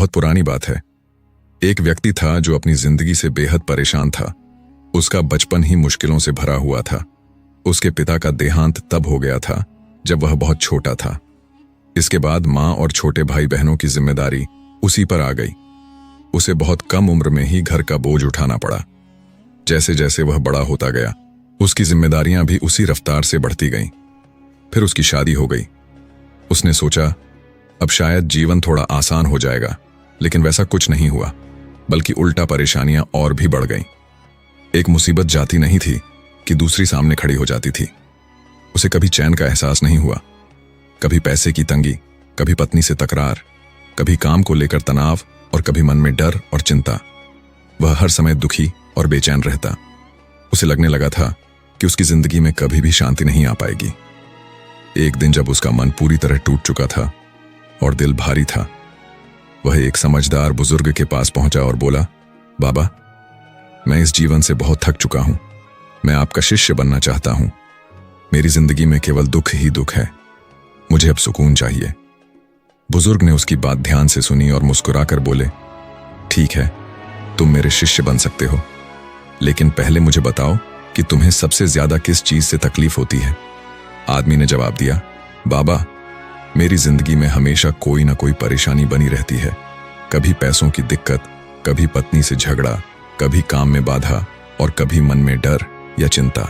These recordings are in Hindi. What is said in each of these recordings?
बहुत पुरानी बात है। एक व्यक्ति था जो अपनी जिंदगी से बेहद परेशान था। उसका बचपन ही मुश्किलों से भरा हुआ था। उसके पिता का देहांत तब हो गया था जब वह बहुत छोटा था। इसके बाद माँ और छोटे भाई बहनों की जिम्मेदारी उसी पर आ गई। उसे बहुत कम उम्र में ही घर का बोझ उठाना पड़ा। जैसे जैसे वह बड़ा होता गया, उसकी जिम्मेदारियां भी उसी रफ्तार से बढ़ती गईं। फिर उसकी शादी हो गई। उसने सोचा अब शायद जीवन थोड़ा आसान हो जाएगा, लेकिन वैसा कुछ नहीं हुआ, बल्कि उल्टा परेशानियां और भी बढ़ गईं। एक मुसीबत जाती नहीं थी कि दूसरी सामने खड़ी हो जाती थी। उसे कभी चैन का एहसास नहीं हुआ। कभी पैसे की तंगी, कभी पत्नी से तकरार, कभी काम को लेकर तनाव और कभी मन में डर और चिंता। वह हर समय दुखी और बेचैन रहता। उसे लगने लगा था कि उसकी जिंदगी में कभी भी शांति नहीं आ पाएगी। एक दिन जब उसका मन पूरी तरह टूट चुका था और दिल भारी था, वह एक समझदार बुजुर्ग के पास पहुंचा और बोला, बाबा, मैं इस जीवन से बहुत थक चुका हूं। मैं आपका शिष्य बनना चाहता हूं। मेरी जिंदगी में केवल दुख ही दुख है। मुझे अब सुकून चाहिए। बुजुर्ग ने उसकी बात ध्यान से सुनी और मुस्कुराकर बोले, ठीक है, तुम मेरे शिष्य बन सकते हो, लेकिन पहले मुझे बताओ कि तुम्हें सबसे ज्यादा किस चीज से तकलीफ होती है। आदमी ने जवाब दिया, बाबा, मेरी जिंदगी में हमेशा कोई ना कोई परेशानी बनी रहती है। कभी पैसों की दिक्कत, कभी पत्नी से झगड़ा, कभी काम में बाधा और कभी मन में डर या चिंता।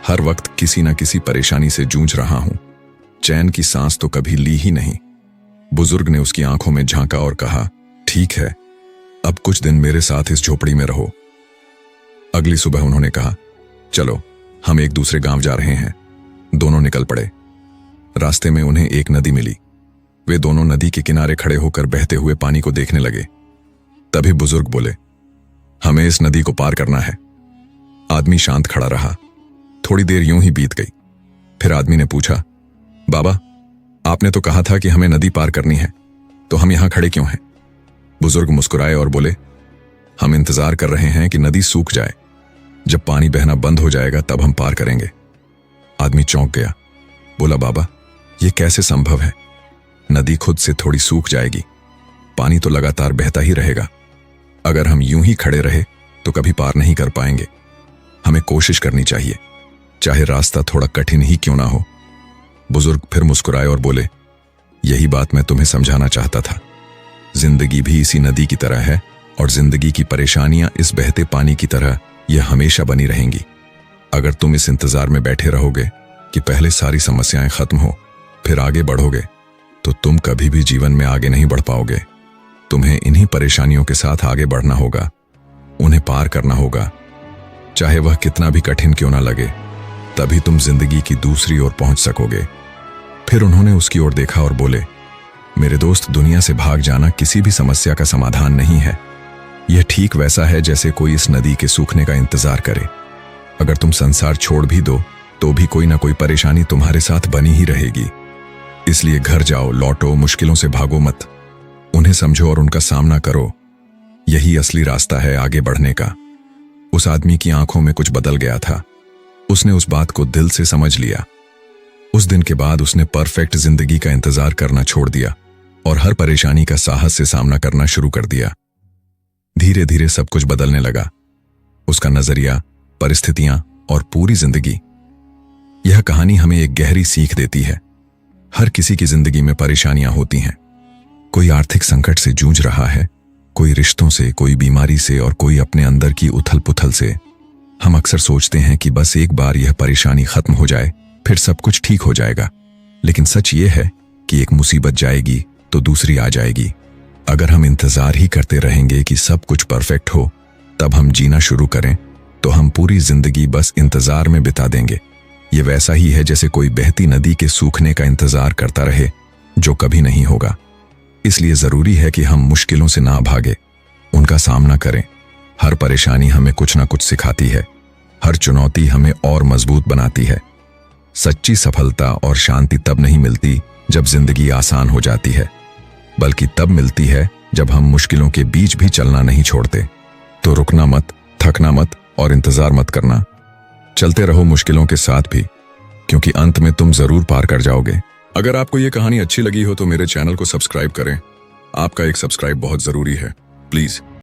हर वक्त किसी न किसी परेशानी से जूझ रहा हूं। चैन की सांस तो कभी ली ही नहीं। बुजुर्ग ने उसकी आंखों में झांका और कहा, ठीक है, अब कुछ दिन मेरे साथ इस झोपड़ी में रहो। अगली सुबह उन्होंने कहा, चलो, हम एक दूसरे गांव जा रहे हैं। दोनों निकल पड़े। रास्ते में उन्हें एक नदी मिली। वे दोनों नदी के किनारे खड़े होकर बहते हुए पानी को देखने लगे। तभी बुजुर्ग बोले, हमें इस नदी को पार करना है। आदमी शांत खड़ा रहा। थोड़ी देर यूं ही बीत गई। फिर आदमी ने पूछा, बाबा, आपने तो कहा था कि हमें नदी पार करनी है, तो हम यहां खड़े क्यों हैं? बुजुर्ग मुस्कुराए और बोले, हम इंतजार कर रहे हैं कि नदी सूख जाए। जब पानी बहना बंद हो जाएगा तब हम पार करेंगे। आदमी चौंक गया। बोला, बाबा, यह कैसे संभव है? नदी खुद से थोड़ी सूख जाएगी। पानी तो लगातार बहता ही रहेगा। अगर हम यूं ही खड़े रहे तो कभी पार नहीं कर पाएंगे। हमें कोशिश करनी चाहिए, चाहे रास्ता थोड़ा कठिन ही क्यों ना हो। बुजुर्ग फिर मुस्कुराए और बोले, यही बात मैं तुम्हें समझाना चाहता था। जिंदगी भी इसी नदी की तरह है और जिंदगी की परेशानियां इस बहते पानी की तरह यह हमेशा बनी रहेंगी। अगर तुम इस इंतजार में बैठे रहोगे कि पहले सारी समस्याएं खत्म हो फिर आगे बढ़ोगे, तो तुम कभी भी जीवन में आगे नहीं बढ़ पाओगे। तुम्हें इन्हीं परेशानियों के साथ आगे बढ़ना होगा, उन्हें पार करना होगा, चाहे वह कितना भी कठिन क्यों ना लगे। तभी तुम जिंदगी की दूसरी ओर पहुंच सकोगे। फिर उन्होंने उसकी ओर देखा और बोले, मेरे दोस्त, दुनिया से भाग जाना किसी भी समस्या का समाधान नहीं है। यह ठीक वैसा है जैसे कोई इस नदी के सूखने का इंतजार करे। अगर तुम संसार छोड़ भी दो तो भी कोई ना कोई परेशानी तुम्हारे साथ बनी ही रहेगी। इसलिए घर जाओ, लौटो, मुश्किलों से भागो मत। उन्हें समझो और उनका सामना करो। यही असली रास्ता है आगे बढ़ने का। उस आदमी की आंखों में कुछ बदल गया था। उसने उस बात को दिल से समझ लिया। उस दिन के बाद उसने परफेक्ट जिंदगी का इंतजार करना छोड़ दिया और हर परेशानी का साहस से सामना करना शुरू कर दिया। धीरे धीरे सब कुछ बदलने लगा। उसका नजरिया, परिस्थितियां और पूरी जिंदगी। यह कहानी हमें एक गहरी सीख देती है। हर किसी की जिंदगी में परेशानियां होती हैं। कोई आर्थिक संकट से जूझ रहा है, कोई रिश्तों से, कोई बीमारी से और कोई अपने अंदर की उथल पुथल से। हम अक्सर सोचते हैं कि बस एक बार यह परेशानी खत्म हो जाए फिर सब कुछ ठीक हो जाएगा, लेकिन सच ये है कि एक मुसीबत जाएगी तो दूसरी आ जाएगी। अगर हम इंतजार ही करते रहेंगे कि सब कुछ परफेक्ट हो तब हम जीना शुरू करें, तो हम पूरी जिंदगी बस इंतजार में बिता देंगे। ये वैसा ही है जैसे कोई बहती नदी के सूखने का इंतजार करता रहे, जो कभी नहीं होगा। इसलिए जरूरी है कि हम मुश्किलों से ना भागे, उनका सामना करें। हर परेशानी हमें कुछ ना कुछ सिखाती है। हर चुनौती हमें और मजबूत बनाती है। सच्ची सफलता और शांति तब नहीं मिलती जब जिंदगी आसान हो जाती है, बल्कि तब मिलती है जब हम मुश्किलों के बीच भी चलना नहीं छोड़ते। तो रुकना मत, थकना मत और इंतजार मत करना। चलते रहो मुश्किलों के साथ भी, क्योंकि अंत में तुम जरूर पार कर जाओगे। अगर आपको ये कहानी अच्छी लगी हो तो मेरे चैनल को सब्सक्राइब करें आपका एक सब्सक्राइब बहुत जरूरी है, प्लीज।